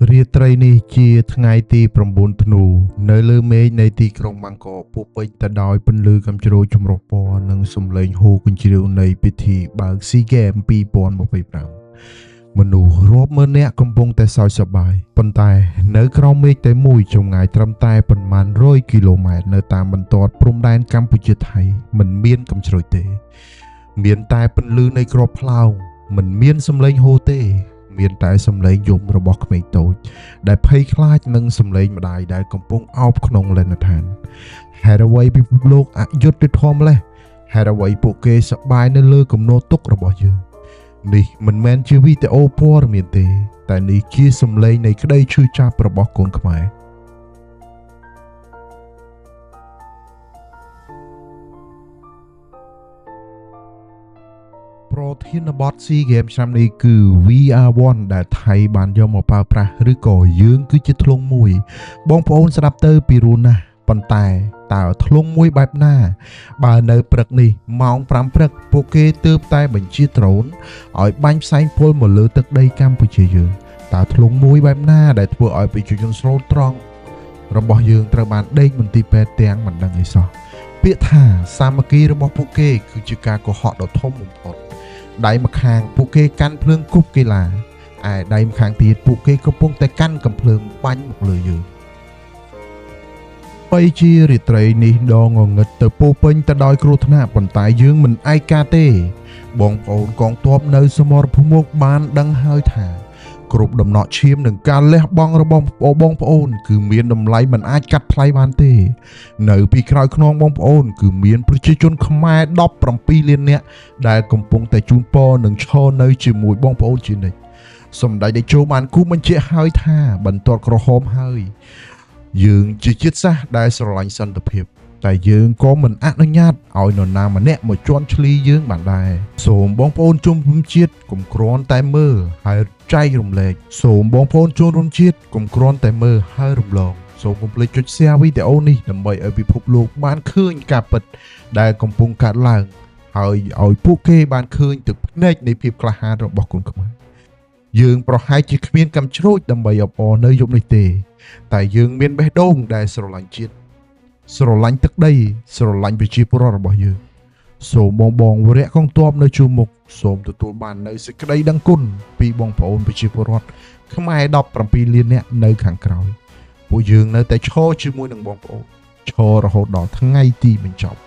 រាត្រីនេះជាថ្ងៃទី9ធ្នូនៅលើមេឃនៃទីក្រុងបាងកកពោពេញទៅដោយពន្លឺកាំជ្រោយចម្រុះពណ៌និងសំឡេងហូរកញ្ជ្រៀវនៃពិធីបើកស៊ីហ្គេម2025មនុស្សរាប់ម៉ឺននាក់កំពុងតែសើចសប្បាយប៉ុន្តែនៅក្រោមមេឃតែមួយចម្ងាយត្រឹមតែប៉ុន្មាន100គីឡូម៉ែត្រនៅតាមបន្ទាត់ព្រំដែនកម្ពុជាថៃមិនមានកាំជ្រោយទេមានតែពន្លឺនៃក្របផ្លោងមិនមានសំឡេងហូរទេមានតែសំឡេងយំរបស់ក្មេងតូចដែលភ័យខ្លាចនឹងសំឡេងម្ដាយដែលកំពុងអោបក្នុងលំនៅឋានហេតុអ្វីពិភពលោកអយុត្តិធម៌ម្លេះហេតុអ្វីពួកគេសប្បាយនៅលើគំនរទុករបស់យើងនេះមិនមែនជាវីដេអូព័ត៌មានទេតែនេះជាសំឡេងនៃក្តីឈឺចាប់របស់កូនខ្មែរប្រធានបទ SEA Games ឆ្នាំនេះគឺ VR1 ដែលថៃបានយកមកប្រើប្រាស់ឬក៏យើងគឺជាធ្លុងមួយបងប្អូនស្ដាប់ទៅពីរោះណាស់ប៉ុន្តែតើធ្លុងមួយបែបណាបើនៅព្រឹកនេះម៉ោង5ព្រឹកពួកគេទើបតែបញ្ជាដ្រូនឲ្យបាញ់ផ្សែងពុលមកលើទឹកដីកម្ពុជាយើងតើធ្លុងមួយបែបណាដែលធ្វើឲ្យប្រជាជនស្រូលត្រង់របស់យើងត្រូវបានដេកមន្ទីរពេទ្យទាំងមិនដឹងអីសោះពាក្យថាសាមគ្គីរបស់ពួកគេគឺជាការកុហកដ៏ធំបំផុតដៃម្ខាងពួកគេកាន់ភ្លើងគប់កីឡាឯដៃម្ខាងទៀតពួកគេកំពុងតែកាន់កំភ្លើងបាញ់មកលើយើងបីជារាត្រីនេះដងងងឹតទៅពោពេញទៅដោយគ្រោះថ្នាក់ប៉ុន្តែយើងមិនឯកាទេបងប្អូនកងទ័ពនៅសមរភូមិមុខបានដឹងហើយថាគ្រប់ដំណក់ឈាមនិងការលះបង់របស់បងប្អូនគឺមានតម្លៃមិនអាចកាត់ថ្លៃបានទេនៅពីក្រោយខ្នងបងប្អូនគឺមានប្រជាជនខ្មែរ17លាននាក់ដែលកំពុងតែជូនពរនិងឈរនៅជាមួយបងប្អូនជានិច្ចសម្ដេចតេជោបានគូបញ្ជាក់ហើយថាបន្ទាត់ក្រហមហើយយើងជាជាតិសាសន៍ដែលស្រឡាញ់សន្តិភាពតែយើងក៏មិនអនុញ្ញាតឲ្យនរណាម្នាក់មកជន់ឈ្លីយើងបានដែរសូមបងប្អូនជុំភូមិជាតិកុំគ្រាន់តែមើលហើយចែករំលែកសូមបងប្អូនចូលរួមជាតិកុំគ្រាន់តែមើលហើយរំលងសូមកុំភ្លេចចុច share វីដេអូនេះដើម្បីឲ្យពិភពលោកបានឃើញការពិតដែលកំពុងកើតឡើងហើយឲ្យពួកគេបានឃើញទឹកភ្នែកនៃភាពក្លាហានរបស់កូនខ្មែរយើងប្រហែលជាគ្មានកាំជ្រួចដើម្បីអបអរនៅយប់នេះទេតែយើងមានបេះដូងដែលស្រឡាញ់ជាតិស្រឡាញ់ទឹកដីស្រឡាញ់ប្រជាពលរដ្ឋរបស់យើងសូមបងវរៈកងទ័ពនៅជួរមុខសូមទទួលបាននៅសេចក្តីដឹងគុណពីបងប្អូនប្រជាពលរដ្ឋខ្មែរ17លាននាក់នៅខាងក្រោយពួកយើងនៅតែឈរជាមួយនឹងបងប្អូនឈររហូតដល់ថ្ងៃទីបញ្ចប់